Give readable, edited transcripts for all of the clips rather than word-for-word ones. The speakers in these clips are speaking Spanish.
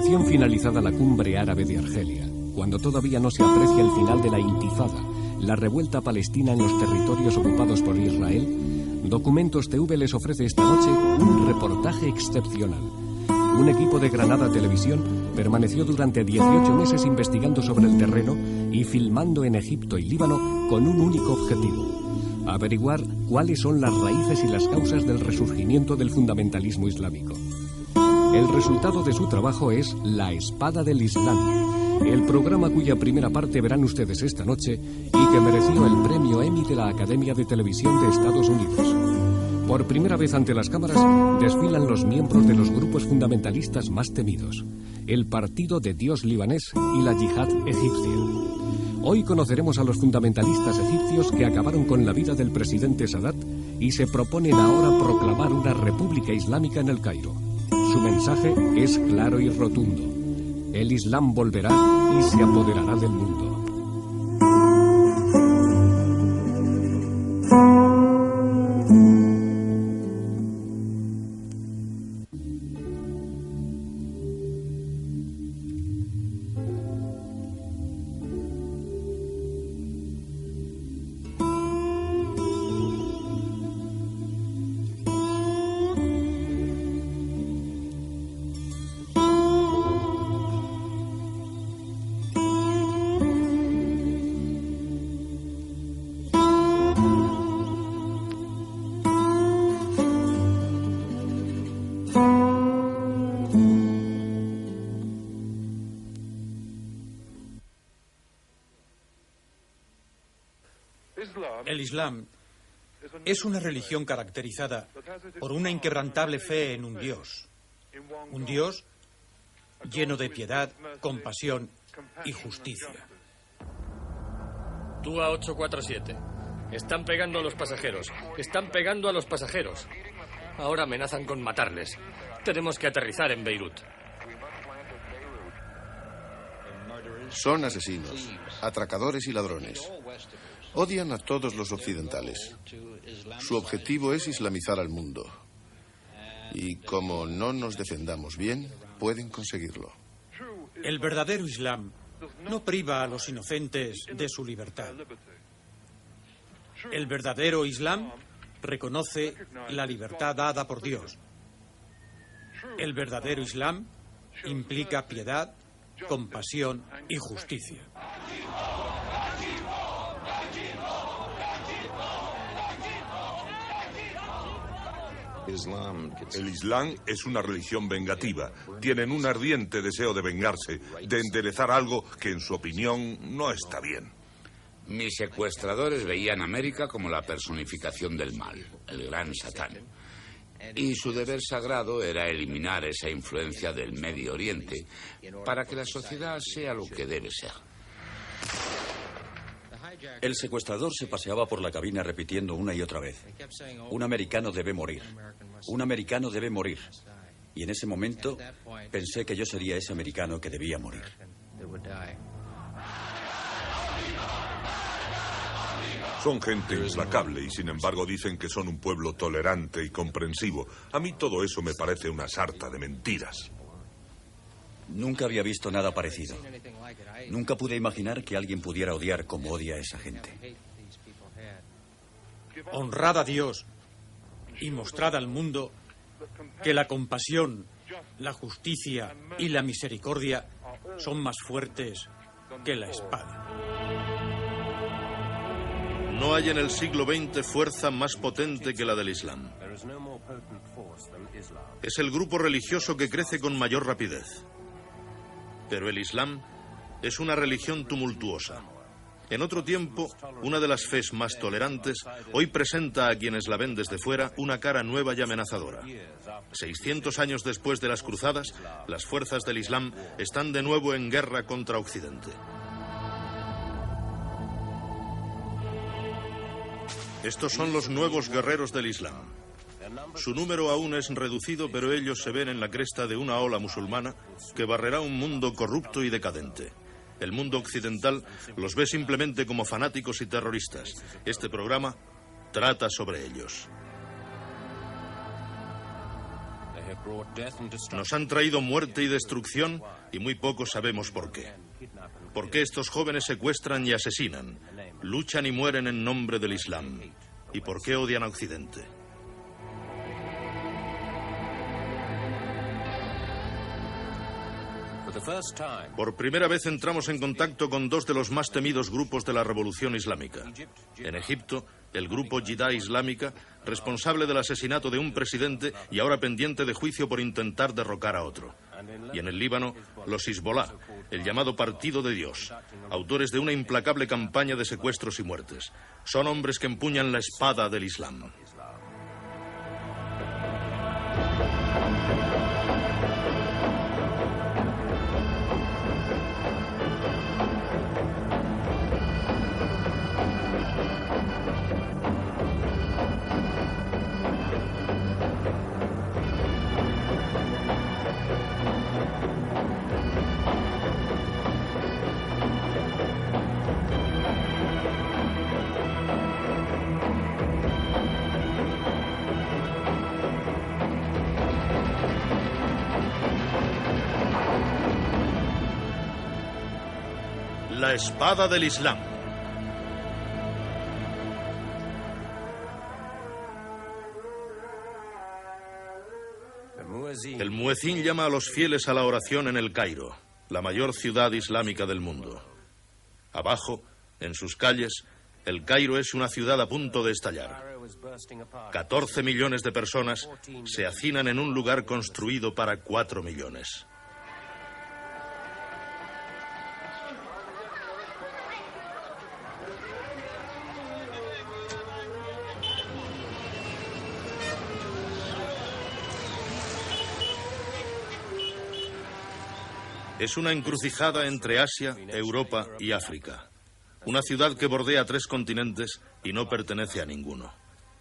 Recién finalizada la cumbre árabe de Argelia, cuando todavía no se aprecia el final de la intifada, la revuelta palestina en los territorios ocupados por Israel, Documentos TV les ofrece esta noche un reportaje excepcional. Un equipo de Granada Televisión permaneció durante 18 meses investigando sobre el terreno y filmando en Egipto y Líbano con un único objetivo: averiguar cuáles son las raíces y las causas del resurgimiento del fundamentalismo islámico. El resultado de su trabajo es La Espada del Islam, el programa cuya primera parte verán ustedes esta noche y que mereció el premio Emmy de la Academia de Televisión de Estados Unidos. Por primera vez ante las cámaras desfilan los miembros de los grupos fundamentalistas más temidos: el Partido de Dios libanés y la Yihad egipcia. Hoy conoceremos a los fundamentalistas egipcios que acabaron con la vida del presidente Sadat y se proponen ahora proclamar una república islámica en el Cairo. Su mensaje es claro y rotundo: el Islam volverá y se apoderará del mundo. El Islam es una religión caracterizada por una inquebrantable fe en un Dios lleno de piedad, compasión y justicia. Tú a 847. Están pegando a los pasajeros. Están pegando a los pasajeros. Ahora amenazan con matarles. Tenemos que aterrizar en Beirut. Son asesinos, atracadores y ladrones. Odian a todos los occidentales. Su objetivo es islamizar al mundo. Y como no nos defendamos bien, pueden conseguirlo. El verdadero Islam no priva a los inocentes de su libertad. El verdadero Islam reconoce la libertad dada por Dios. El verdadero Islam implica piedad, compasión y justicia. El Islam es una religión vengativa. Tienen un ardiente deseo de vengarse, de enderezar algo que en su opinión no está bien. Mis secuestradores veían a América como la personificación del mal, el gran Satán. Y su deber sagrado era eliminar esa influencia del Medio Oriente para que la sociedad sea lo que debe ser. El secuestrador se paseaba por la cabina repitiendo una y otra vez: un americano debe morir, un americano debe morir. Y en ese momento pensé que yo sería ese americano que debía morir. Son gente implacable y sin embargo dicen que son un pueblo tolerante y comprensivo. A mí todo eso me parece una sarta de mentiras. Nunca había visto nada parecido. Nunca pude imaginar que alguien pudiera odiar como odia a esa gente. Honrad a Dios y mostrad al mundo que la compasión, la justicia y la misericordia son más fuertes que la espada. No hay en el siglo XX fuerza más potente que la del Islam. Es el grupo religioso que crece con mayor rapidez. Pero el Islam es una religión tumultuosa. En otro tiempo, una de las fes más tolerantes, hoy presenta a quienes la ven desde fuera una cara nueva y amenazadora. 600 años después de las cruzadas, las fuerzas del Islam están de nuevo en guerra contra Occidente. Estos son los nuevos guerreros del Islam. Su número aún es reducido, pero ellos se ven en la cresta de una ola musulmana que barrerá un mundo corrupto y decadente. El mundo occidental los ve simplemente como fanáticos y terroristas. Este programa trata sobre ellos. Nos han traído muerte y destrucción y muy poco sabemos por qué. ¿Por qué estos jóvenes secuestran y asesinan? Luchan y mueren en nombre del Islam. ¿Y por qué odian a Occidente? Por primera vez entramos en contacto con dos de los más temidos grupos de la revolución islámica. En Egipto, el grupo Yihad Islámica, responsable del asesinato de un presidente y ahora pendiente de juicio por intentar derrocar a otro. Y en el Líbano, los Hezbollah, el llamado Partido de Dios, autores de una implacable campaña de secuestros y muertes. Son hombres que empuñan la espada del Islam. La espada del Islam. El muezín llama a los fieles a la oración en el Cairo, la mayor ciudad islámica del mundo. Abajo, en sus calles, el Cairo es una ciudad a punto de estallar. 14 millones de personas se hacinan en un lugar construido para 4 millones. Es una encrucijada entre Asia, Europa y África. Una ciudad que bordea 3 continentes y no pertenece a ninguno.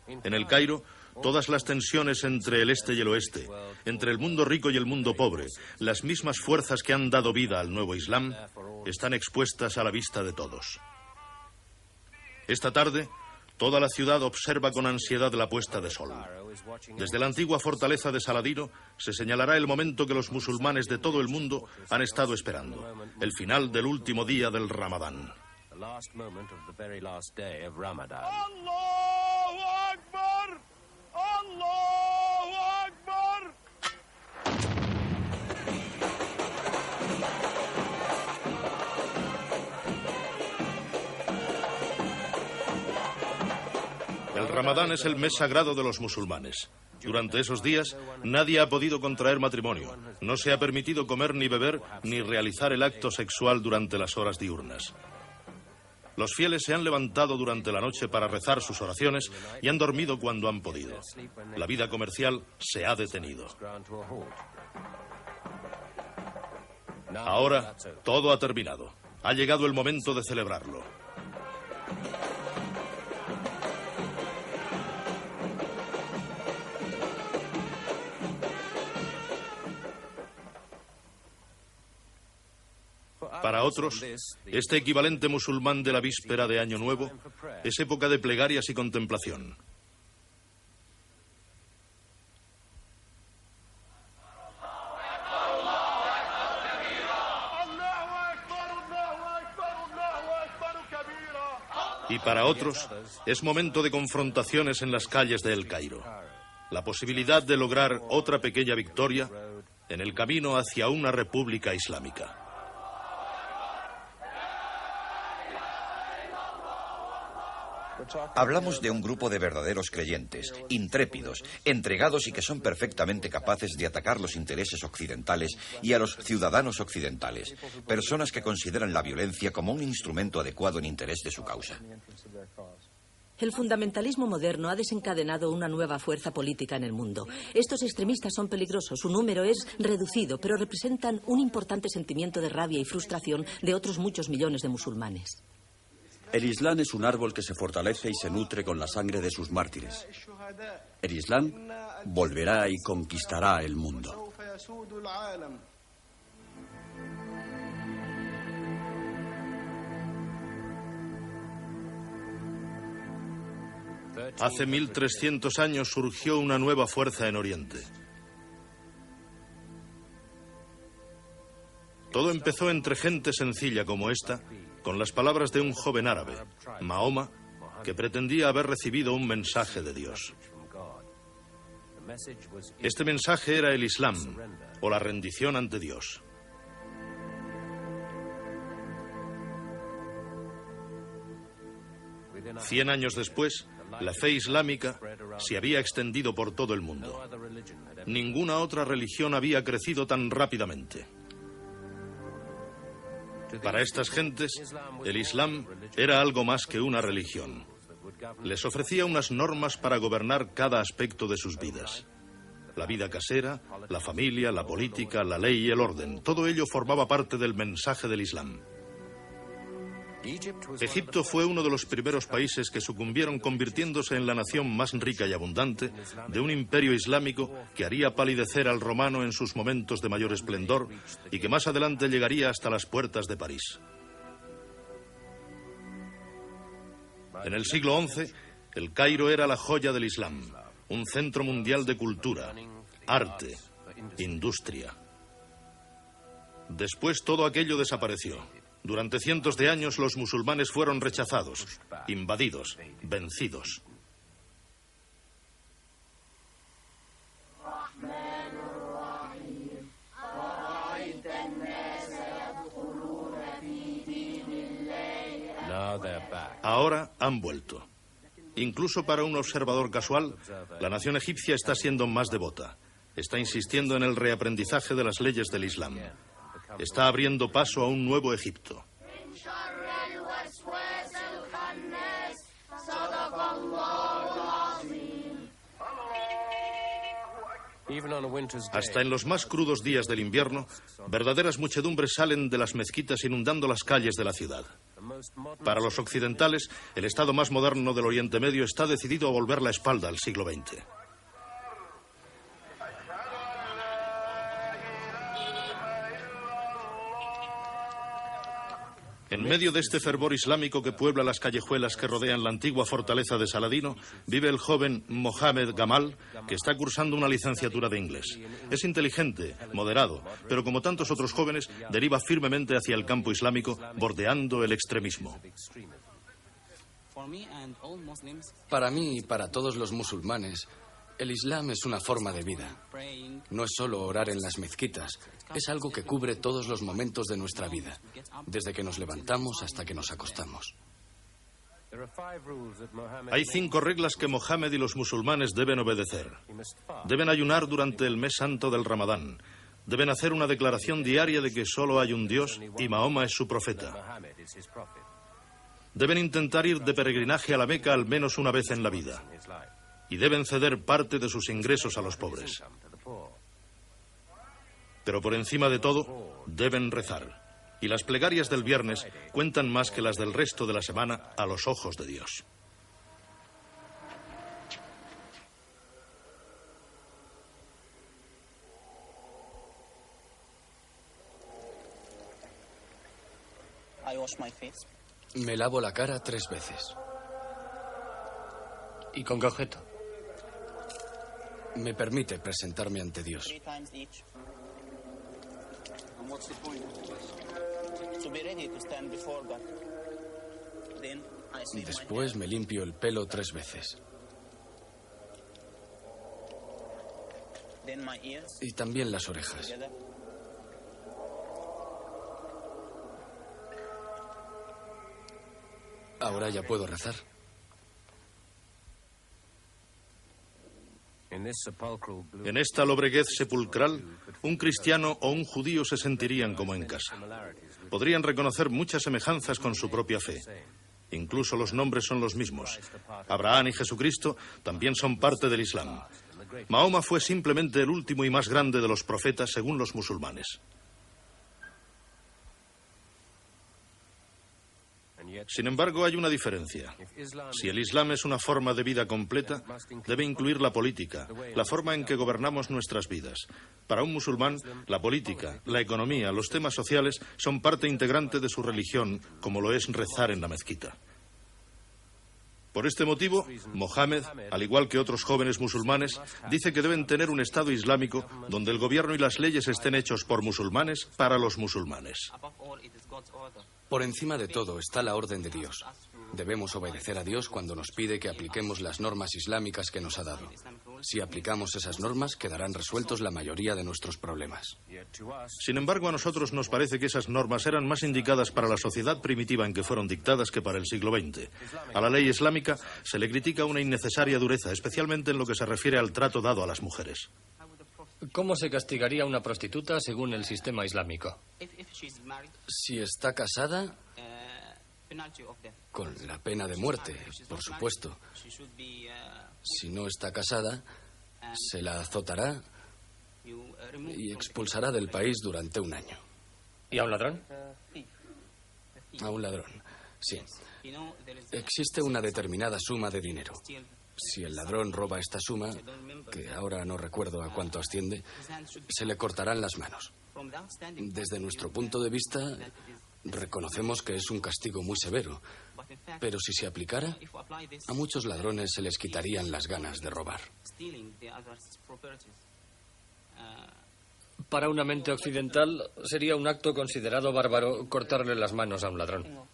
En el Cairo, todas las tensiones entre el este y el oeste, entre el mundo rico y el mundo pobre, las mismas fuerzas que han dado vida al nuevo Islam, están expuestas a la vista de todos. Esta tarde, toda la ciudad observa con ansiedad la puesta de sol. Desde la antigua fortaleza de Saladino se señalará el momento que los musulmanes de todo el mundo han estado esperando, el final del último día del Ramadán. El Ramadán es el mes sagrado de los musulmanes. Durante esos días, nadie ha podido contraer matrimonio. No se ha permitido comer ni beber ni realizar el acto sexual durante las horas diurnas. Los fieles se han levantado durante la noche para rezar sus oraciones y han dormido cuando han podido. La vida comercial se ha detenido. Ahora, todo ha terminado. Ha llegado el momento de celebrarlo. Para otros, este equivalente musulmán de la víspera de Año Nuevo es época de plegarias y contemplación. Y para otros, es momento de confrontaciones en las calles de El Cairo. La posibilidad de lograr otra pequeña victoria en el camino hacia una república islámica. Hablamos de un grupo de verdaderos creyentes, intrépidos, entregados y que son perfectamente capaces de atacar los intereses occidentales y a los ciudadanos occidentales, personas que consideran la violencia como un instrumento adecuado en interés de su causa. El fundamentalismo moderno ha desencadenado una nueva fuerza política en el mundo. Estos extremistas son peligrosos, su número es reducido, pero representan un importante sentimiento de rabia y frustración de otros muchos millones de musulmanes. El Islam es un árbol que se fortalece y se nutre con la sangre de sus mártires. El Islam volverá y conquistará el mundo. Hace 1300 años surgió una nueva fuerza en Oriente. Todo empezó entre gente sencilla como esta, con las palabras de un joven árabe, Mahoma, que pretendía haber recibido un mensaje de Dios. Este mensaje era el Islam, o la rendición ante Dios. Cien años después, la fe islámica se había extendido por todo el mundo. Ninguna otra religión había crecido tan rápidamente. Para estas gentes, el Islam era algo más que una religión. Les ofrecía unas normas para gobernar cada aspecto de sus vidas. La vida casera, la familia, la política, la ley y el orden, todo ello formaba parte del mensaje del Islam. Egipto fue uno de los primeros países que sucumbieron, convirtiéndose en la nación más rica y abundante de un imperio islámico que haría palidecer al romano en sus momentos de mayor esplendor y que más adelante llegaría hasta las puertas de París. En el siglo XI, el Cairo era la joya del Islam, un centro mundial de cultura, arte, industria. Después todo aquello desapareció. Durante cientos de años los musulmanes fueron rechazados, invadidos, vencidos. Ahora han vuelto. Incluso para un observador casual, la nación egipcia está siendo más devota. Está insistiendo en el reaprendizaje de las leyes del Islam. Está abriendo paso a un nuevo Egipto. Hasta en los más crudos días del invierno, verdaderas muchedumbres salen de las mezquitas inundando las calles de la ciudad. Para los occidentales, el estado más moderno del Oriente Medio está decidido a volver la espalda al siglo XX. En medio de este fervor islámico que puebla las callejuelas que rodean la antigua fortaleza de Saladino, vive el joven Mohamed Gamal, que está cursando una licenciatura de inglés. Es inteligente, moderado, pero como tantos otros jóvenes, deriva firmemente hacia el campo islámico, bordeando el extremismo. Para mí y para todos los musulmanes, el Islam es una forma de vida. No es solo orar en las mezquitas, es algo que cubre todos los momentos de nuestra vida, desde que nos levantamos hasta que nos acostamos. Hay 5 reglas que Mohammed y los musulmanes deben obedecer. Deben ayunar durante el mes santo del Ramadán. Deben hacer una declaración diaria de que solo hay un Dios y Mahoma es su profeta. Deben intentar ir de peregrinaje a la Meca al menos una vez en la vida. Y deben ceder parte de sus ingresos a los pobres. Pero por encima de todo, deben rezar. Y las plegarias del viernes cuentan más que las del resto de la semana a los ojos de Dios. Me lavo la cara 3 veces. ¿Y con qué objeto? Me permite presentarme ante Dios. Después me limpio el pelo 3 veces. Y también las orejas. Ahora ya puedo rezar. En esta lobreguez sepulcral, un cristiano o un judío se sentirían como en casa. Podrían reconocer muchas semejanzas con su propia fe. Incluso los nombres son los mismos. Abraham y Jesucristo también son parte del Islam. Mahoma fue simplemente el último y más grande de los profetas según los musulmanes. Sin embargo, hay una diferencia. Si el Islam es una forma de vida completa, debe incluir la política, la forma en que gobernamos nuestras vidas. Para un musulmán, la política, la economía, los temas sociales son parte integrante de su religión, como lo es rezar en la mezquita. Por este motivo, Mohammed, al igual que otros jóvenes musulmanes, dice que deben tener un Estado islámico donde el gobierno y las leyes estén hechos por musulmanes para los musulmanes. Por encima de todo está la orden de Dios. Debemos obedecer a Dios cuando nos pide que apliquemos las normas islámicas que nos ha dado. Si aplicamos esas normas, quedarán resueltos la mayoría de nuestros problemas. Sin embargo, a nosotros nos parece que esas normas eran más indicadas para la sociedad primitiva en que fueron dictadas que para el siglo XX. A la ley islámica se le critica una innecesaria dureza, especialmente en lo que se refiere al trato dado a las mujeres. ¿Cómo se castigaría a una prostituta según el sistema islámico? Si está casada, con la pena de muerte, por supuesto. Si no está casada, se la azotará y expulsará del país durante 1 año. ¿Y a un ladrón? A un ladrón, sí. Existe una determinada suma de dinero. Si el ladrón roba esta suma, que ahora no recuerdo a cuánto asciende, se le cortarán las manos. Desde nuestro punto de vista, reconocemos que es un castigo muy severo, pero si se aplicara, a muchos ladrones se les quitarían las ganas de robar. Para una mente occidental, sería un acto considerado bárbaro cortarle las manos a un ladrón.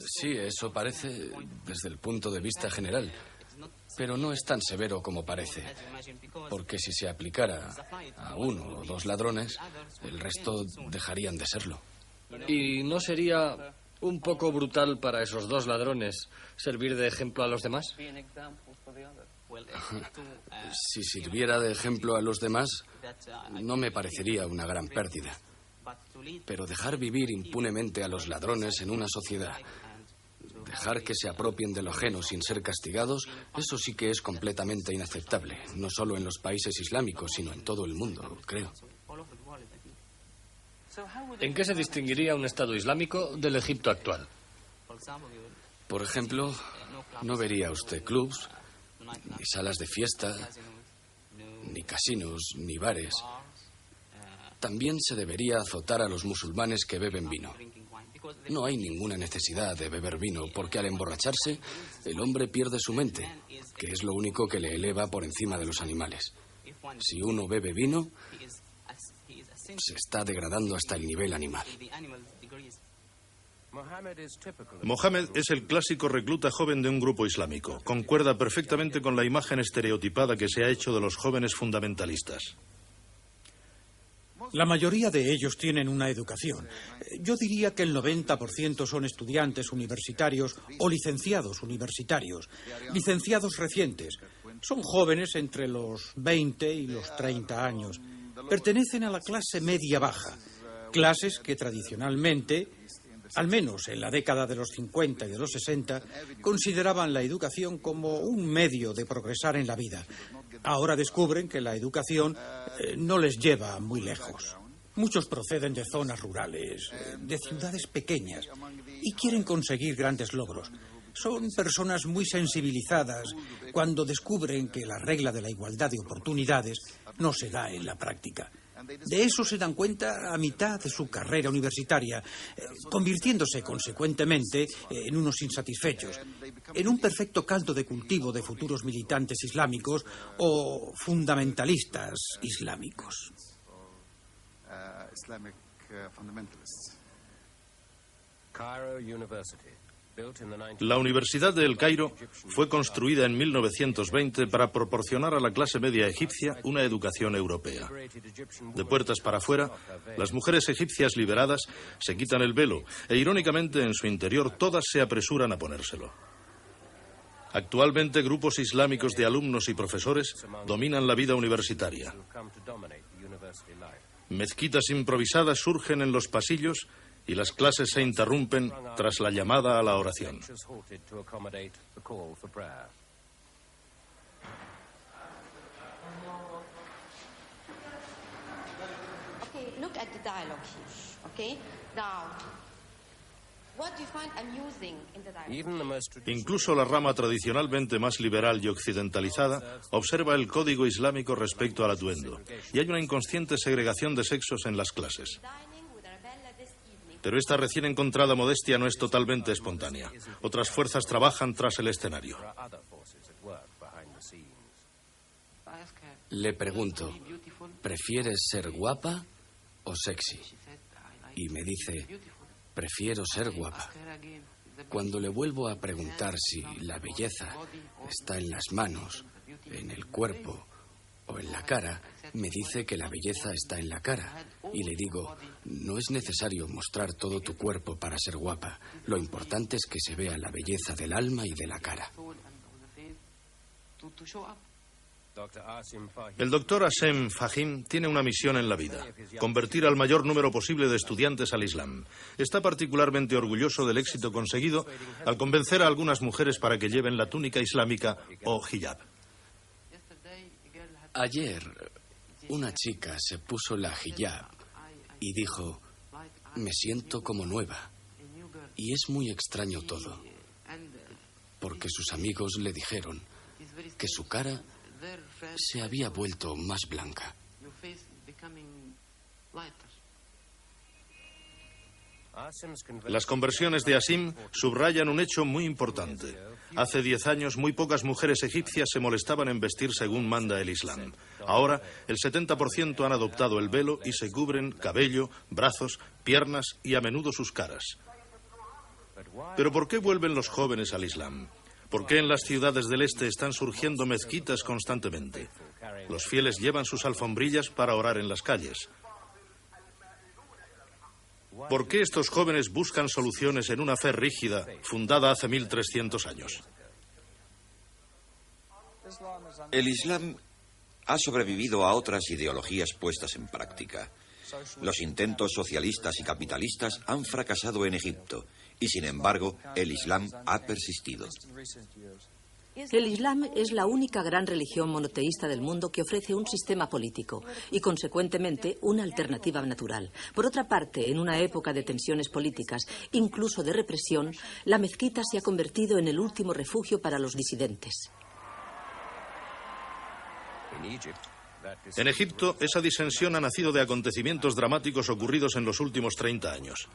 Sí, eso parece desde el punto de vista general, pero no es tan severo como parece, porque si se aplicara a 1 o 2 ladrones, el resto dejarían de serlo. ¿Y no sería un poco brutal para esos 2 ladrones servir de ejemplo a los demás? Si sirviera de ejemplo a los demás, no me parecería una gran pérdida. Pero dejar vivir impunemente a los ladrones en una sociedad, dejar que se apropien de lo ajeno sin ser castigados, eso sí que es completamente inaceptable, no solo en los países islámicos, sino en todo el mundo, creo. ¿En qué se distinguiría un Estado islámico del Egipto actual? Por ejemplo, no vería usted clubs, ni salas de fiesta, ni casinos, ni bares. También se debería azotar a los musulmanes que beben vino. No hay ninguna necesidad de beber vino, porque al emborracharse, el hombre pierde su mente, que es lo único que le eleva por encima de los animales. Si uno bebe vino, se está degradando hasta el nivel animal. Mohammed es el clásico recluta joven de un grupo islámico. Concuerda perfectamente con la imagen estereotipada que se ha hecho de los jóvenes fundamentalistas. La mayoría de ellos tienen una educación. Yo diría que el 90% son estudiantes universitarios o licenciados universitarios, licenciados recientes. Son jóvenes entre los 20 y los 30 años. Pertenecen a la clase media-baja, clases que tradicionalmente, al menos en la década de los 50 y de los 60, consideraban la educación como un medio de progresar en la vida. Ahora descubren que la educación no les lleva muy lejos. Muchos proceden de zonas rurales, de ciudades pequeñas, y quieren conseguir grandes logros. Son personas muy sensibilizadas cuando descubren que la regla de la igualdad de oportunidades no se da en la práctica. De eso se dan cuenta a mitad de su carrera universitaria, convirtiéndose consecuentemente en unos insatisfechos, en un perfecto caldo de cultivo de futuros militantes islámicos o fundamentalistas islámicos. La Universidad de El Cairo fue construida en 1920 para proporcionar a la clase media egipcia una educación europea. De puertas para afuera, las mujeres egipcias liberadas se quitan el velo e, irónicamente, en su interior todas se apresuran a ponérselo. Actualmente, grupos islámicos de alumnos y profesores dominan la vida universitaria. Mezquitas improvisadas surgen en los pasillos y las clases se interrumpen tras la llamada a la oración. Incluso la rama tradicionalmente más liberal y occidentalizada observa el código islámico respecto al atuendo, y hay una inconsciente segregación de sexos en las clases. Pero esta recién encontrada modestia no es totalmente espontánea. Otras fuerzas trabajan tras el escenario. Le pregunto, ¿prefieres ser guapa o sexy? Y me dice, prefiero ser guapa. Cuando le vuelvo a preguntar si la belleza está en las manos, en el cuerpo o en la cara, me dice que la belleza está en la cara. Y le digo, no es necesario mostrar todo tu cuerpo para ser guapa. Lo importante es que se vea la belleza del alma y de la cara. El doctor Hashem Fahim tiene una misión en la vida: convertir al mayor número posible de estudiantes al Islam. Está particularmente orgulloso del éxito conseguido al convencer a algunas mujeres para que lleven la túnica islámica o hijab. Ayer, una chica se puso la hijab y dijo, me siento como nueva. Y es muy extraño todo, porque sus amigos le dijeron que su cara se había vuelto más blanca. Las conversiones de Asim subrayan un hecho muy importante. Hace 10 años muy pocas mujeres egipcias se molestaban en vestir según manda el Islam. Ahora el 70% han adoptado el velo y se cubren cabello, brazos, piernas y a menudo sus caras. ¿Pero por qué vuelven los jóvenes al Islam? ¿Por qué en las ciudades del este están surgiendo mezquitas constantemente? Los fieles llevan sus alfombrillas para orar en las calles. ¿Por qué estos jóvenes buscan soluciones en una fe rígida fundada hace 1300 años? El Islam ha sobrevivido a otras ideologías puestas en práctica. Los intentos socialistas y capitalistas han fracasado en Egipto y, sin embargo, el Islam ha persistido. El Islam es la única gran religión monoteísta del mundo que ofrece un sistema político y, consecuentemente, una alternativa natural. Por otra parte, en una época de tensiones políticas, incluso de represión, la mezquita se ha convertido en el último refugio para los disidentes. En Egipto, esa disensión ha nacido de acontecimientos dramáticos ocurridos en los últimos 30 años.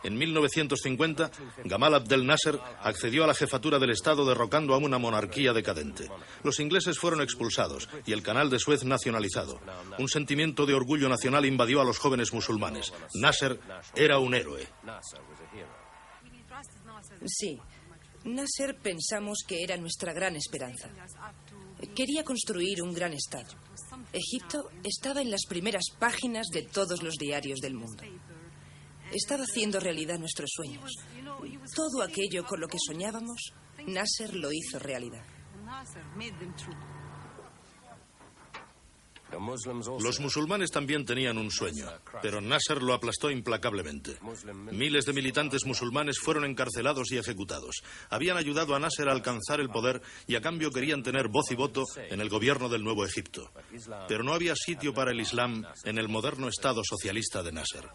En 1950, Gamal Abdel Nasser accedió a la jefatura del Estado derrocando a una monarquía decadente. Los ingleses fueron expulsados y el canal de Suez nacionalizado. Un sentimiento de orgullo nacional invadió a los jóvenes musulmanes. Nasser era un héroe. Sí, Nasser pensamos que era nuestra gran esperanza. Quería construir un gran Estado. Egipto estaba en las primeras páginas de todos los diarios del mundo. Estaba haciendo realidad nuestros sueños. Todo aquello con lo que soñábamos, Nasser lo hizo realidad. Los musulmanes también tenían un sueño, pero Nasser lo aplastó implacablemente. Miles de militantes musulmanes fueron encarcelados y ejecutados. Habían ayudado a Nasser a alcanzar el poder y a cambio querían tener voz y voto en el gobierno del nuevo Egipto. Pero no había sitio para el Islam en el moderno Estado socialista de Nasser.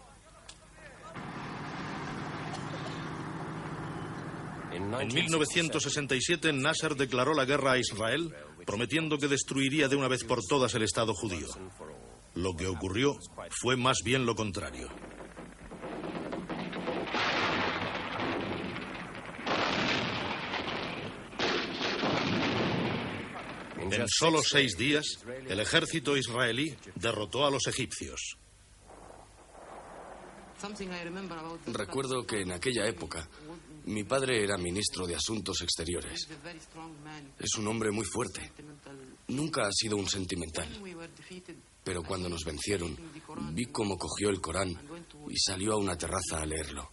En 1967, Nasser declaró la guerra a Israel, prometiendo que destruiría de una vez por todas el Estado judío. Lo que ocurrió fue más bien lo contrario. En solo 6 días, el ejército israelí derrotó a los egipcios. Recuerdo que en aquella época mi padre era ministro de Asuntos Exteriores. Es un hombre muy fuerte. Nunca ha sido un sentimental. Pero cuando nos vencieron, vi cómo cogió el Corán y salió a una terraza a leerlo.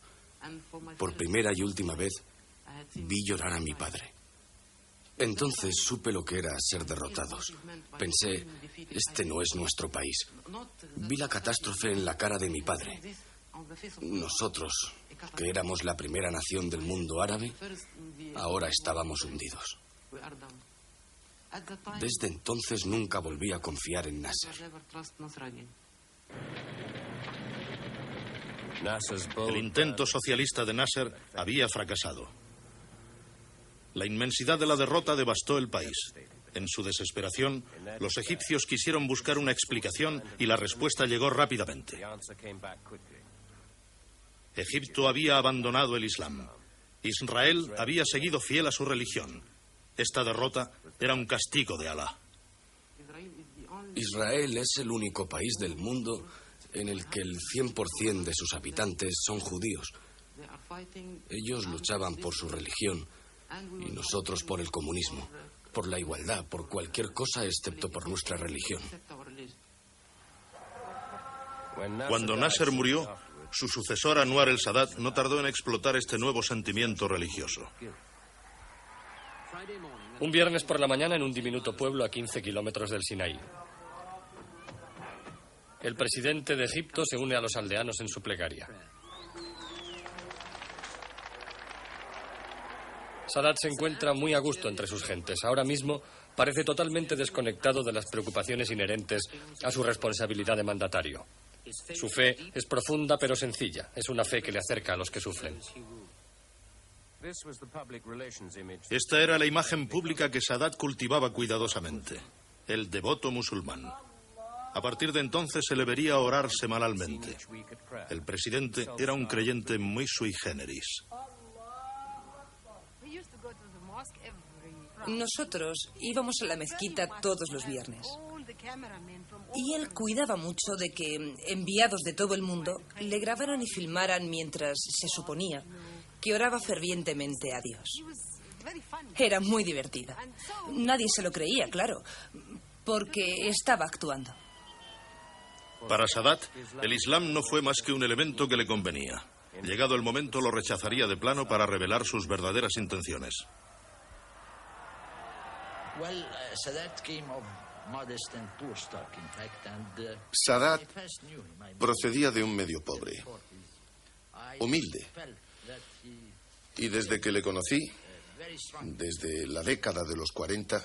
Por primera y última vez, vi llorar a mi padre. Entonces supe lo que era ser derrotados. Pensé, este no es nuestro país. Vi la catástrofe en la cara de mi padre. Nosotros, que éramos la primera nación del mundo árabe, ahora estábamos hundidos. Desde entonces nunca volví a confiar en Nasser. El intento socialista de Nasser había fracasado. La inmensidad de la derrota devastó el país. En su desesperación, los egipcios quisieron buscar una explicación y la respuesta llegó rápidamente. Egipto había abandonado el Islam. Israel había seguido fiel a su religión. Esta derrota era un castigo de Alá. Israel es el único país del mundo en el que el 100% de sus habitantes son judíos. Ellos luchaban por su religión y nosotros por el comunismo, por la igualdad, por cualquier cosa excepto por nuestra religión. Cuando Nasser murió, su sucesor Anwar el-Sadat no tardó en explotar este nuevo sentimiento religioso. Un viernes por la mañana en un diminuto pueblo a 15 kilómetros del Sinaí. El presidente de Egipto se une a los aldeanos en su plegaria. Sadat se encuentra muy a gusto entre sus gentes. Ahora mismo parece totalmente desconectado de las preocupaciones inherentes a su responsabilidad de mandatario. Su fe es profunda pero sencilla. Es una fe que le acerca a los que sufren. Esta era la imagen pública que Sadat cultivaba cuidadosamente. El devoto musulmán. A partir de entonces se le vería orar semanalmente. El presidente era un creyente muy sui generis. Nosotros íbamos a la mezquita todos los viernes. Y él cuidaba mucho de que enviados de todo el mundo le grabaran y filmaran mientras se suponía que oraba fervientemente a Dios. Era muy divertida. Nadie se lo creía, claro, porque estaba actuando. Para Sadat, el Islam no fue más que un elemento que le convenía. Llegado el momento, lo rechazaría de plano para revelar sus verdaderas intenciones. Sadat procedía de un medio pobre, humilde. Y desde que le conocí, desde la década de los 40,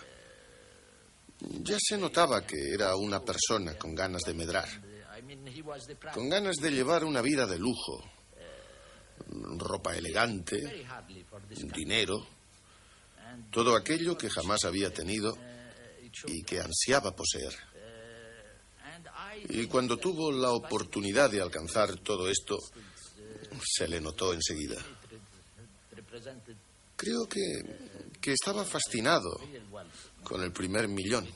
ya se notaba que era una persona con ganas de medrar, con ganas de llevar una vida de lujo, ropa elegante, dinero, todo aquello que jamás había tenido y que ansiaba poseer. Y cuando tuvo la oportunidad de alcanzar todo esto, se le notó enseguida. Creo que estaba fascinado con el primer millón.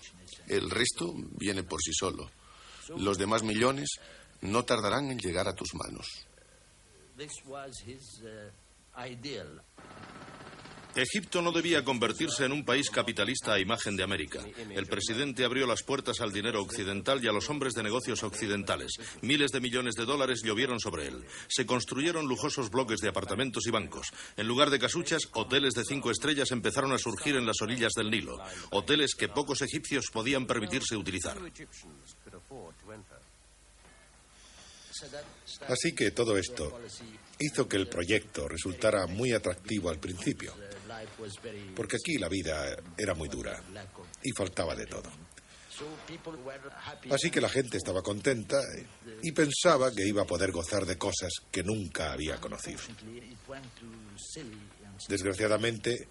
El resto viene por sí solo. Los demás millones no tardarán en llegar a tus manos. Egipto no debía convertirse en un país capitalista a imagen de América. El presidente abrió las puertas al dinero occidental y a los hombres de negocios occidentales. Miles de millones de dólares llovieron sobre él. Se construyeron lujosos bloques de apartamentos y bancos. En lugar de casuchas, hoteles de 5 estrellas empezaron a surgir en las orillas del Nilo. Hoteles que pocos egipcios podían permitirse utilizar. Así que todo esto hizo que el proyecto resultara muy atractivo al principio, porque aquí la vida era muy dura y faltaba de todo. Así que la gente estaba contenta y pensaba que iba a poder gozar de cosas que nunca había conocido. Desgraciadamente,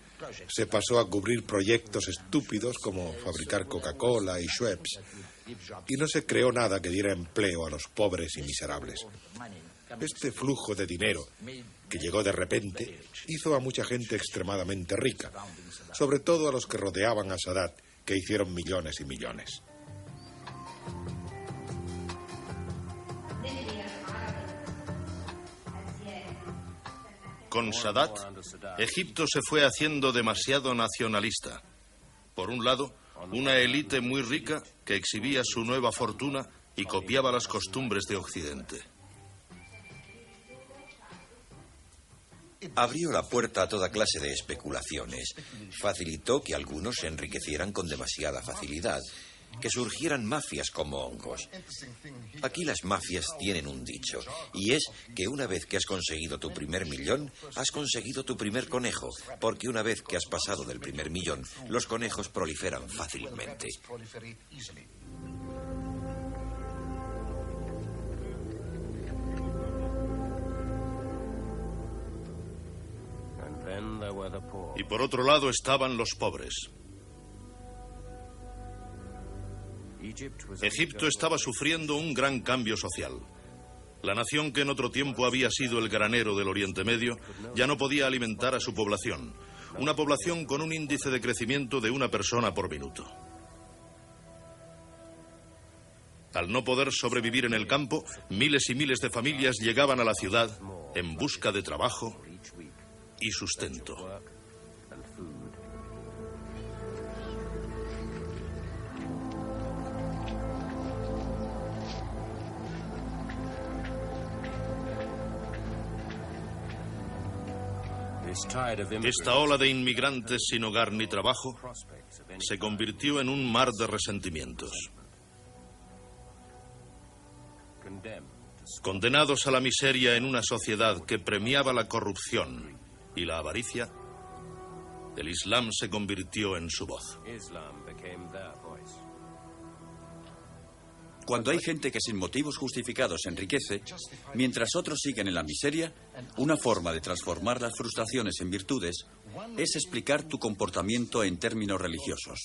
se pasó a cubrir proyectos estúpidos como fabricar Coca-Cola y Schweppes, y no se creó nada que diera empleo a los pobres y miserables. Este flujo de dinero, que llegó de repente, hizo a mucha gente extremadamente rica, sobre todo a los que rodeaban a Sadat, que hicieron millones y millones. Con Sadat, Egipto se fue haciendo demasiado nacionalista. Por un lado, una élite muy rica que exhibía su nueva fortuna y copiaba las costumbres de Occidente. Abrió la puerta a toda clase de especulaciones. Facilitó que algunos se enriquecieran con demasiada facilidad, que surgieran mafias como hongos. Aquí las mafias tienen un dicho, y es que una vez que has conseguido tu primer millón, has conseguido tu primer conejo, porque una vez que has pasado del primer millón, los conejos proliferan fácilmente. Y por otro lado estaban los pobres. Egipto estaba sufriendo un gran cambio social. La nación que en otro tiempo había sido el granero del Oriente Medio ya no podía alimentar a su población, una población con un índice de crecimiento de 1 persona por minuto. Al no poder sobrevivir en el campo, miles y miles de familias llegaban a la ciudad en busca de trabajo y sustento. Esta ola de inmigrantes sin hogar ni trabajo se convirtió en un mar de resentimientos. Condenados a la miseria en una sociedad que premiaba la corrupción y la avaricia, el Islam se convirtió en su voz. Cuando hay gente que sin motivos justificados se enriquece, mientras otros siguen en la miseria, una forma de transformar las frustraciones en virtudes es explicar tu comportamiento en términos religiosos.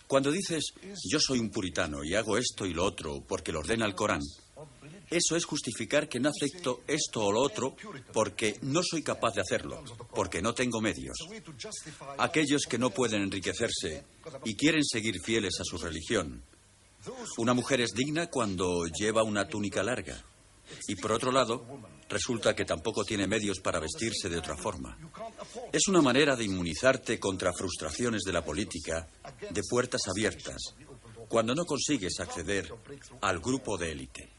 Cuando dices, yo soy un puritano y hago esto y lo otro porque lo ordena el Corán, eso es justificar que no acepto esto o lo otro porque no soy capaz de hacerlo, porque no tengo medios. Aquellos que no pueden enriquecerse y quieren seguir fieles a su religión. Una mujer es digna cuando lleva una túnica larga. Y por otro lado, resulta que tampoco tiene medios para vestirse de otra forma. Es una manera de inmunizarte contra frustraciones de la política, de puertas abiertas, cuando no consigues acceder al grupo de élite.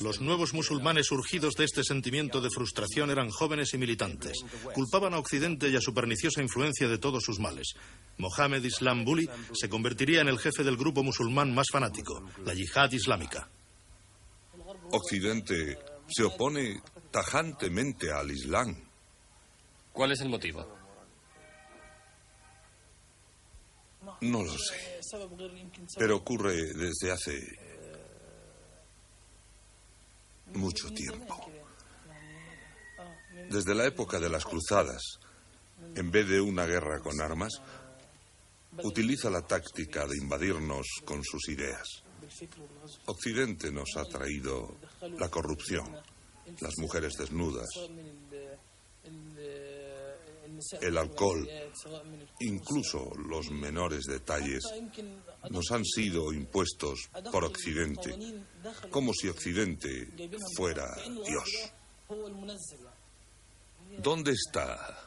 Los nuevos musulmanes surgidos de este sentimiento de frustración eran jóvenes y militantes. Culpaban a Occidente y a su perniciosa influencia de todos sus males. Mohammed Islam Buli se convertiría en el jefe del grupo musulmán más fanático, la Yihad Islámica. Occidente se opone tajantemente al Islam. ¿Cuál es el motivo? No lo sé, pero ocurre desde hace mucho tiempo. Desde la época de las cruzadas, en vez de una guerra con armas, utiliza la táctica de invadirnos con sus ideas. Occidente nos ha traído la corrupción, las mujeres desnudas, el alcohol, incluso los menores detalles, nos han sido impuestos por Occidente, como si Occidente fuera Dios. ¿Dónde está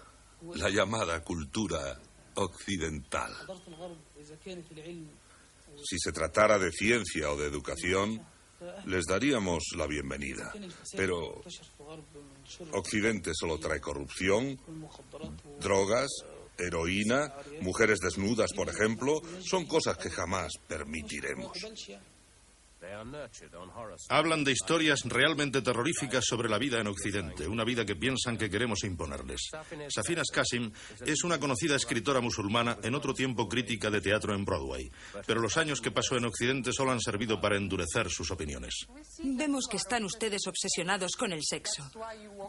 la llamada cultura occidental? Si se tratara de ciencia o de educación, les daríamos la bienvenida. Pero Occidente solo trae corrupción, drogas, heroína, mujeres desnudas, por ejemplo. Son cosas que jamás permitiremos. Hablan de historias realmente terroríficas sobre la vida en Occidente, una vida que piensan que queremos imponerles. Safinas Qasim es una conocida escritora musulmana, en otro tiempo crítica de teatro en Broadway, pero los años que pasó en Occidente solo han servido para endurecer sus opiniones. Vemos que están ustedes obsesionados con el sexo.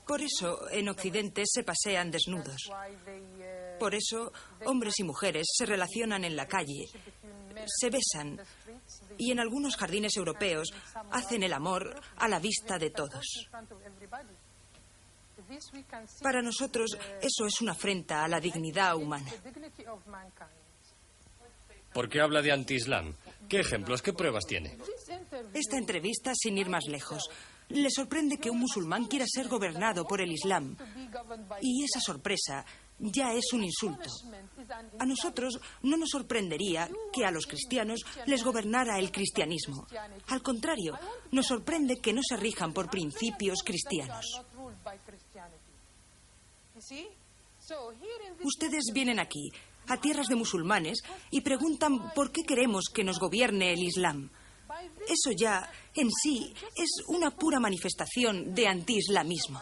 Por eso, en Occidente se pasean desnudos. Por eso, hombres y mujeres se relacionan en la calle, se besan y en algunos jardines europeos hacen el amor a la vista de todos. Para nosotros eso es una afrenta a la dignidad humana. ¿Por qué habla de anti-islam? ¿Qué ejemplos, qué pruebas tiene? Esta entrevista, sin ir más lejos, le sorprende que un musulmán quiera ser gobernado por el Islam. Y esa sorpresa ya es un insulto. A nosotros no nos sorprendería que a los cristianos les gobernara el cristianismo. Al contrario, nos sorprende que no se rijan por principios cristianos. Ustedes vienen aquí, a tierras de musulmanes, y preguntan por qué queremos que nos gobierne el Islam. Eso ya, en sí, es una pura manifestación de anti-islamismo.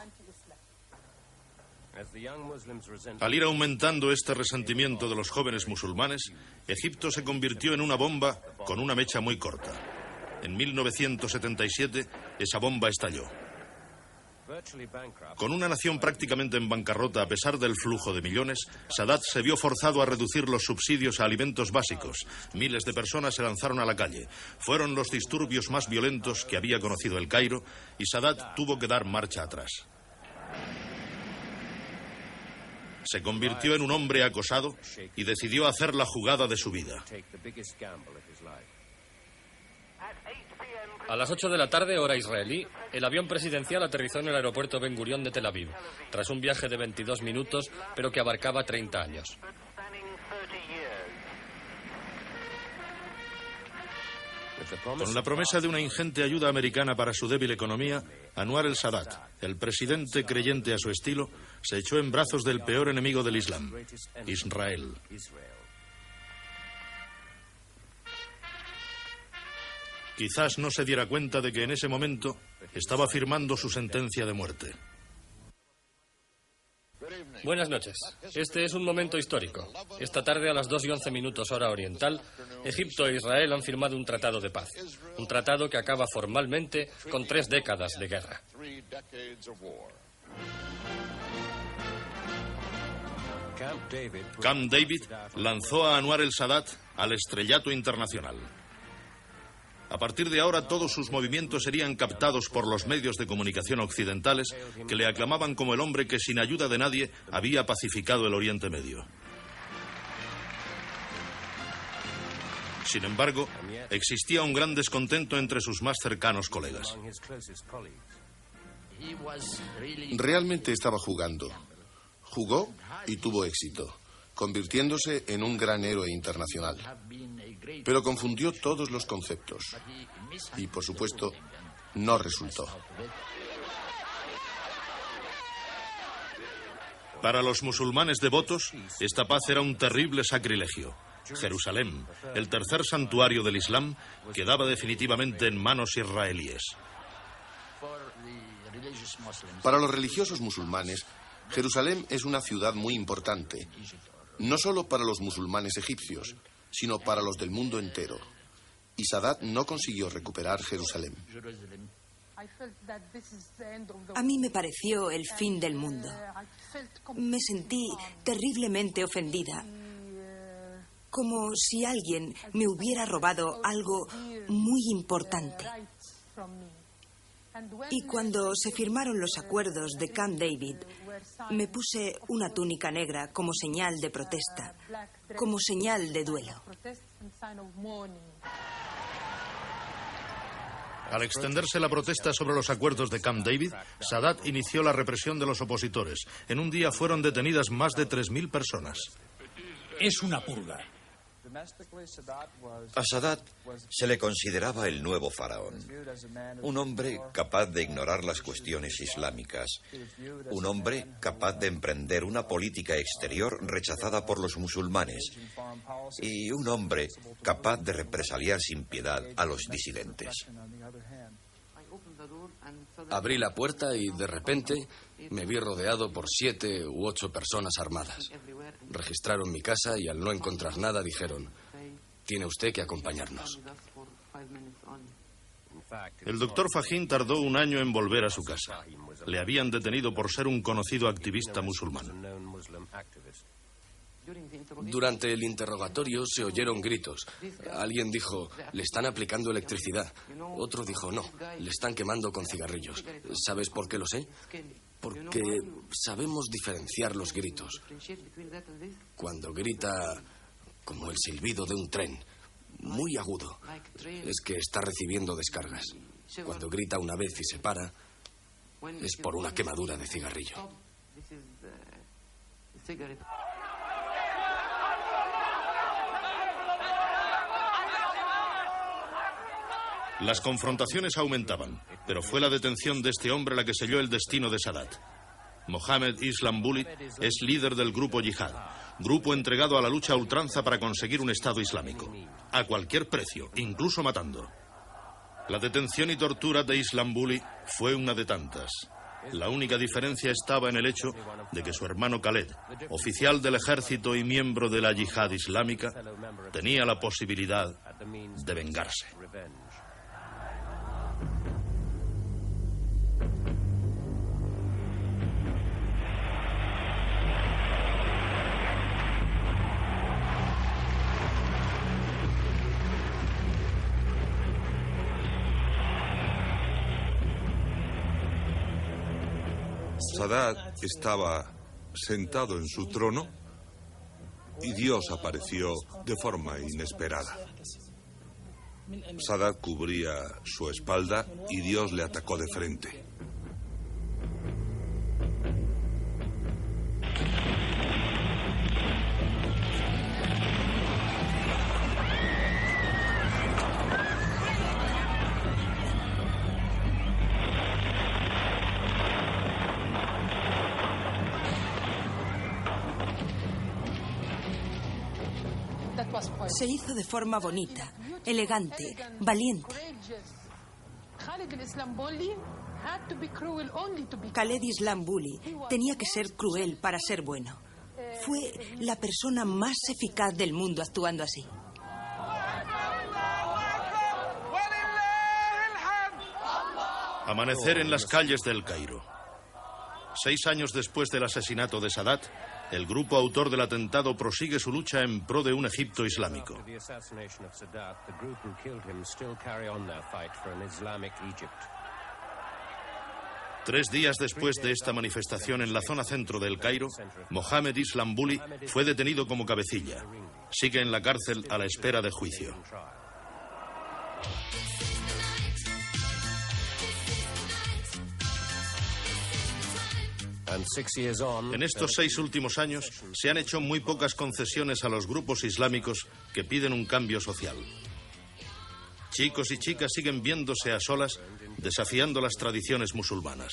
Al ir aumentando este resentimiento de los jóvenes musulmanes, Egipto se convirtió en una bomba con una mecha muy corta. En 1977, esa bomba estalló. Con una nación prácticamente en bancarrota a pesar del flujo de millones, Sadat se vio forzado a reducir los subsidios a alimentos básicos. Miles de personas se lanzaron a la calle. Fueron los disturbios más violentos que había conocido el Cairo y Sadat tuvo que dar marcha atrás. Se convirtió en un hombre acosado y decidió hacer la jugada de su vida. A las 8 de la tarde, hora israelí, el avión presidencial aterrizó en el aeropuerto Ben Gurión de Tel Aviv, tras un viaje de 22 minutos, pero que abarcaba 30 años. Con la promesa de una ingente ayuda americana para su débil economía, Anwar el-Sadat, el presidente creyente a su estilo, se echó en brazos del peor enemigo del Islam, Israel. Quizás no se diera cuenta de que en ese momento estaba firmando su sentencia de muerte. Buenas noches. Este es un momento histórico. Esta tarde a las 2:11 hora oriental, Egipto e Israel han firmado un tratado de paz. Un tratado que acaba formalmente con 3 décadas de guerra. Camp David lanzó a Anwar el-Sadat al estrellato internacional. A partir de ahora, todos sus movimientos serían captados por los medios de comunicación occidentales, que le aclamaban como el hombre que, sin ayuda de nadie, había pacificado el Oriente Medio. Sin embargo, existía un gran descontento entre sus más cercanos colegas. Realmente estaba jugando. Jugó y tuvo éxito, convirtiéndose en un gran héroe internacional. Pero confundió todos los conceptos. Y, por supuesto, no resultó. Para los musulmanes devotos, esta paz era un terrible sacrilegio. Jerusalén, el tercer santuario del Islam, quedaba definitivamente en manos israelíes. Para los religiosos musulmanes, Jerusalén es una ciudad muy importante, no solo para los musulmanes egipcios, sino para los del mundo entero. Y Sadat no consiguió recuperar Jerusalén. A mí me pareció el fin del mundo. Me sentí terriblemente ofendida, como si alguien me hubiera robado algo muy importante. Y cuando se firmaron los acuerdos de Camp David, me puse una túnica negra como señal de protesta, como señal de duelo. Al extenderse la protesta sobre los acuerdos de Camp David, Sadat inició la represión de los opositores. En un día fueron detenidas más de 3.000 personas. Es una purga. A Sadat se le consideraba el nuevo faraón, un hombre capaz de ignorar las cuestiones islámicas, un hombre capaz de emprender una política exterior rechazada por los musulmanes y un hombre capaz de represaliar sin piedad a los disidentes. Abrí la puerta y de repente me vi rodeado por 7 u 8 personas armadas. Registraron mi casa y al no encontrar nada dijeron: tiene usted que acompañarnos. El doctor Fahim tardó un año en volver a su casa. Le habían detenido por ser un conocido activista musulmán. Durante el interrogatorio se oyeron gritos. Alguien dijo: le están aplicando electricidad. Otro dijo: no, le están quemando con cigarrillos. ¿Sabes por qué lo sé? Porque sabemos diferenciar los gritos. Cuando grita como el silbido de un tren, muy agudo, es que está recibiendo descargas. Cuando grita una vez y se para, es por una quemadura de cigarrillo. Las confrontaciones aumentaban, pero fue la detención de este hombre la que selló el destino de Sadat. Mohammed Islam Bulit es líder del grupo Yihad, grupo entregado a la lucha a ultranza para conseguir un Estado islámico, a cualquier precio, incluso matando. La detención y tortura de Islam Bulit fue una de tantas. La única diferencia estaba en el hecho de que su hermano Khaled, oficial del ejército y miembro de la Yihad islámica, tenía la posibilidad de vengarse. Sadat estaba sentado en su trono y Dios apareció de forma inesperada. Sadat cubría su espalda y Dios le atacó de frente. Se hizo de forma bonita, elegante, valiente. Khaled Islambuli tenía que ser cruel para ser bueno. Fue la persona más eficaz del mundo actuando así. Amanecer en las calles del Cairo. 6 años después del asesinato de Sadat, el grupo autor del atentado prosigue su lucha en pro de un Egipto islámico. 3 días después de esta manifestación en la zona centro del Cairo, Mohamed Islambuli fue detenido como cabecilla. Sigue en la cárcel a la espera de juicio. En estos 6 últimos años se han hecho muy pocas concesiones a los grupos islámicos que piden un cambio social. Chicos y chicas siguen viéndose a solas, desafiando las tradiciones musulmanas.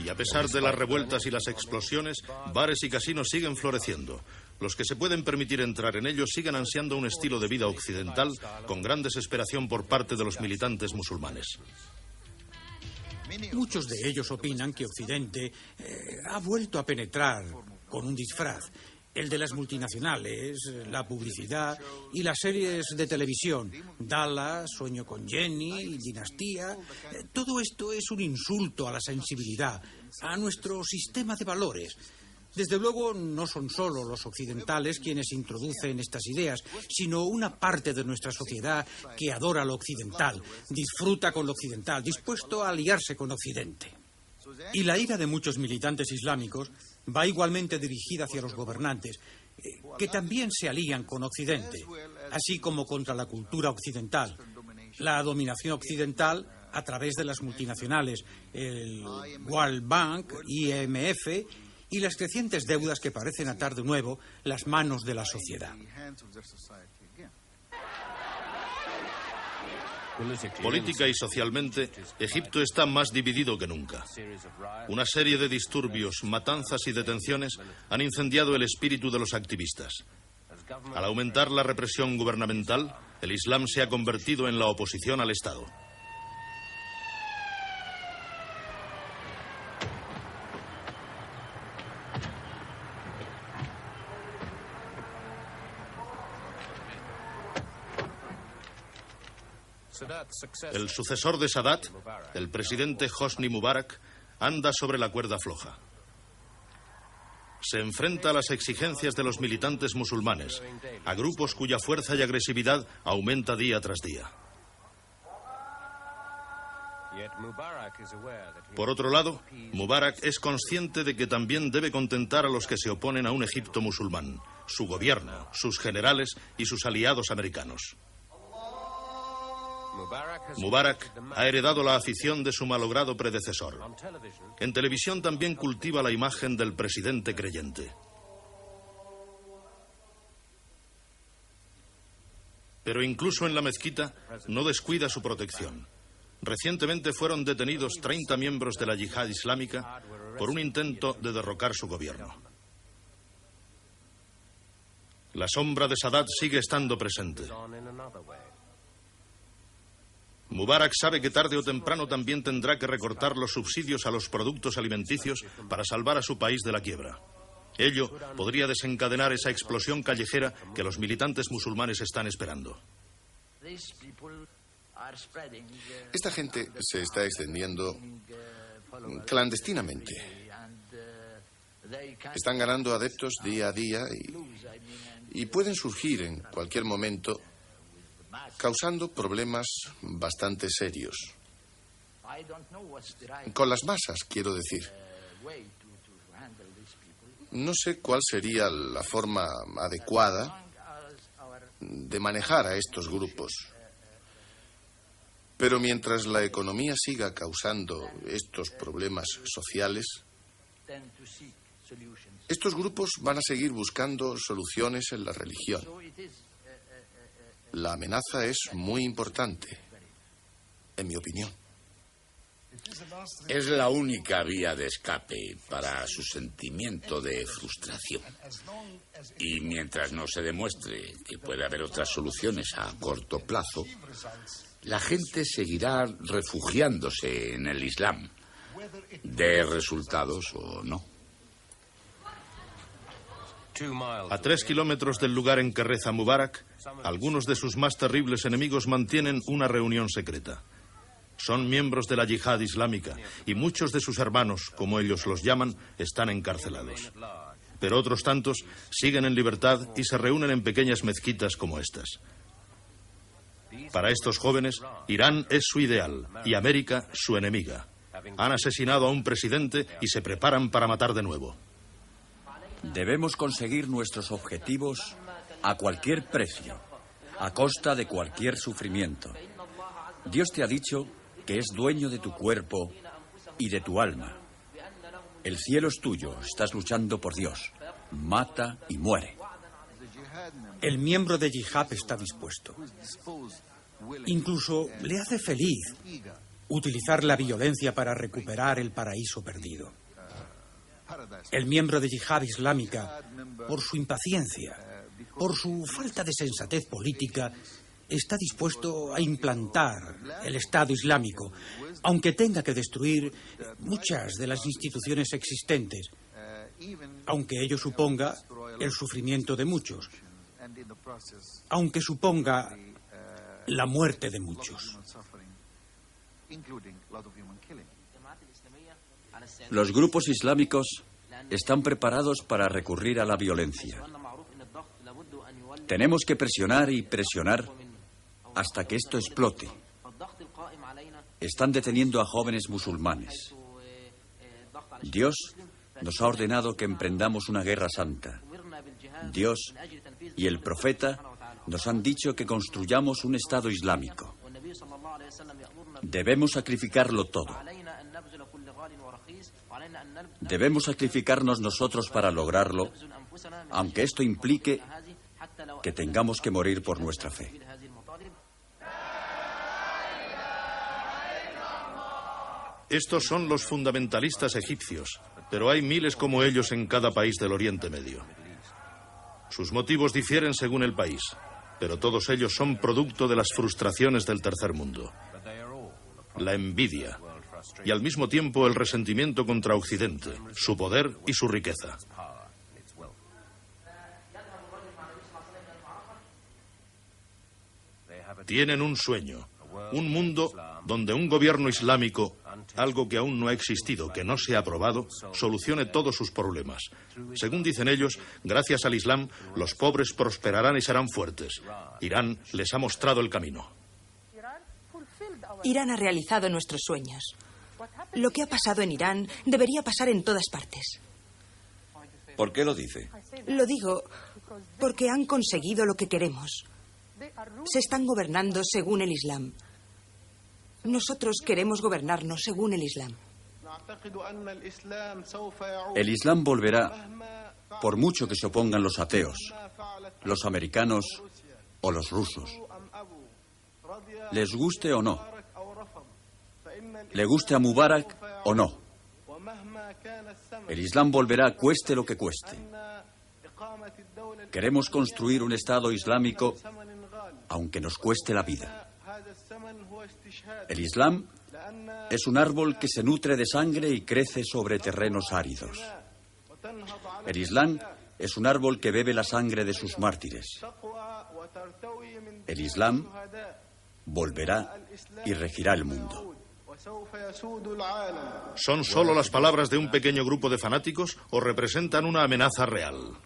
Y a pesar de las revueltas y las explosiones, bares y casinos siguen floreciendo. Los que se pueden permitir entrar en ellos siguen ansiando un estilo de vida occidental con gran desesperación por parte de los militantes musulmanes. Muchos de ellos opinan que Occidente ha vuelto a penetrar con un disfraz. El de las multinacionales, la publicidad y las series de televisión. Dallas, Sueño con Jenny, Dinastía. Todo esto es un insulto a la sensibilidad, a nuestro sistema de valores. Desde luego, no son solo los occidentales quienes introducen estas ideas, sino una parte de nuestra sociedad que adora lo occidental, disfruta con lo occidental, dispuesto a aliarse con Occidente. Y la ira de muchos militantes islámicos va igualmente dirigida hacia los gobernantes, que también se alían con Occidente, así como contra la cultura occidental, la dominación occidental a través de las multinacionales, el World Bank, IMF, y las crecientes deudas que parecen atar de nuevo las manos de la sociedad. Política y socialmente, Egipto está más dividido que nunca. Una serie de disturbios, matanzas y detenciones han incendiado el espíritu de los activistas. Al aumentar la represión gubernamental, el Islam se ha convertido en la oposición al Estado. El sucesor de Sadat, el presidente Hosni Mubarak, anda sobre la cuerda floja. Se enfrenta a las exigencias de los militantes musulmanes, a grupos cuya fuerza y agresividad aumenta día tras día. Por otro lado, Mubarak es consciente de que también debe contentar a los que se oponen a un Egipto musulmán, su gobierno, sus generales y sus aliados americanos. Mubarak ha heredado la afición de su malogrado predecesor. En televisión también cultiva la imagen del presidente creyente. Pero incluso en la mezquita no descuida su protección. Recientemente fueron detenidos 30 miembros de la yihad islámica por un intento de derrocar su gobierno. La sombra de Sadat sigue estando presente. Mubarak sabe que tarde o temprano también tendrá que recortar los subsidios a los productos alimenticios para salvar a su país de la quiebra. Ello podría desencadenar esa explosión callejera que los militantes musulmanes están esperando. Esta gente se está extendiendo clandestinamente. Están ganando adeptos día a día y pueden surgir en cualquier momento causando problemas bastante serios. Con las masas, quiero decir. No sé cuál sería la forma adecuada de manejar a estos grupos. Pero mientras la economía siga causando estos problemas sociales, estos grupos van a seguir buscando soluciones en la religión. La amenaza es muy importante, en mi opinión. Es la única vía de escape para su sentimiento de frustración. Y mientras no se demuestre que puede haber otras soluciones a corto plazo, la gente seguirá refugiándose en el Islam, dé resultados o no. A 3 kilómetros del lugar en que reza Mubarak, algunos de sus más terribles enemigos mantienen una reunión secreta. Son miembros de la yihad islámica y muchos de sus hermanos, como ellos los llaman, están encarcelados. Pero otros tantos siguen en libertad y se reúnen en pequeñas mezquitas como estas. Para estos jóvenes, Irán es su ideal y América su enemiga. Han asesinado a un presidente y se preparan para matar de nuevo. Debemos conseguir nuestros objetivos a cualquier precio, a costa de cualquier sufrimiento. Dios te ha dicho que es dueño de tu cuerpo y de tu alma. El cielo es tuyo, estás luchando por Dios. Mata y muere. El miembro de Yihad está dispuesto. Incluso le hace feliz utilizar la violencia para recuperar el paraíso perdido. El miembro de Yihad Islámica, por su impaciencia, por su falta de sensatez política, está dispuesto a implantar el Estado Islámico, aunque tenga que destruir muchas de las instituciones existentes, aunque ello suponga el sufrimiento de muchos, aunque suponga la muerte de muchos. Los grupos islámicos están preparados para recurrir a la violencia. Tenemos que presionar y presionar hasta que esto explote. Están deteniendo a jóvenes musulmanes. Dios nos ha ordenado que emprendamos una guerra santa. Dios y el profeta nos han dicho que construyamos un Estado islámico. Debemos sacrificarlo todo. Debemos sacrificarnos nosotros para lograrlo, aunque esto implique que tengamos que morir por nuestra fe. Estos son los fundamentalistas egipcios, pero hay miles como ellos en cada país del Oriente Medio. Sus motivos difieren según el país, pero todos ellos son producto de las frustraciones del tercer mundo. La envidia y al mismo tiempo el resentimiento contra Occidente, su poder y su riqueza. Tienen un sueño, un mundo donde un gobierno islámico, algo que aún no ha existido, que no se ha aprobado, solucione todos sus problemas. Según dicen ellos, gracias al Islam, los pobres prosperarán y serán fuertes. Irán les ha mostrado el camino. Irán ha realizado nuestros sueños. Lo que ha pasado en Irán debería pasar en todas partes. ¿Por qué lo dice? Lo digo porque han conseguido lo que queremos. Se están gobernando según el Islam. Nosotros queremos gobernarnos según el Islam. El Islam volverá, por mucho que se opongan los ateos, los americanos o los rusos. Les guste o no. Le guste a Mubarak o no. El Islam volverá cueste lo que cueste. Queremos construir un Estado islámico aunque nos cueste la vida. El Islam es un árbol que se nutre de sangre y crece sobre terrenos áridos. El Islam es un árbol que bebe la sangre de sus mártires. El Islam volverá y regirá el mundo. ¿Son solo las palabras de un pequeño grupo de fanáticos o representan una amenaza real?